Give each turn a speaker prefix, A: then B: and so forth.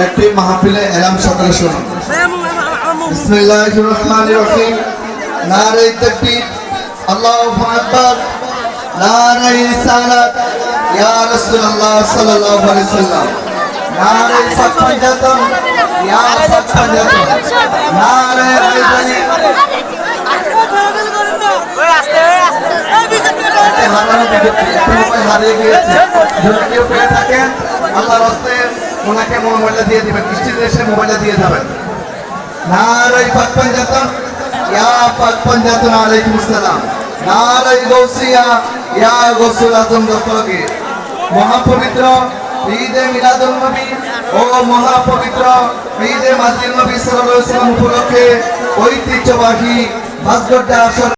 A: একটি মাহফিলে এলাম সকলে শুনুন। বিসমিল্লাহির রহমানির রহিম। নারে তাকবীর, আল্লাহু আকবার, নারে রিসালাত, ইয়া রাসূলুল্লাহ সাল্লাল্লাহু আলাইহি ওয়াসাল্লাম। নারে পাঁচজাতন, ইয়া পাঁচজাতন, নারে আইজানি। হারিয়ে গিয়েছে, যদি কেউ পেয়ে থাকেন আল্লাহর রাস্তে ওনাকে মোবাইলটা দিয়ে দিবেন, স্টেজে এসে মোবাইলটা দিয়ে যাবেন। নারে পাঁচজাতন, ইয়া পাঁচজাতন, আলাইকুম আসসালাম। নারে গৌসিয়া, ইয়া গৌসুল আজম দস্তগীর। মহাপবিত্র ঈদে মিলাদুন নবী ও মহাপবিত্র ঈদে মাজিদ নবী সাল্লাল্লাহু আলাইহি ওয়াসাল্লাম উপলক্ষে ঐতিহ্যবাহী ভাস্কর্য আসর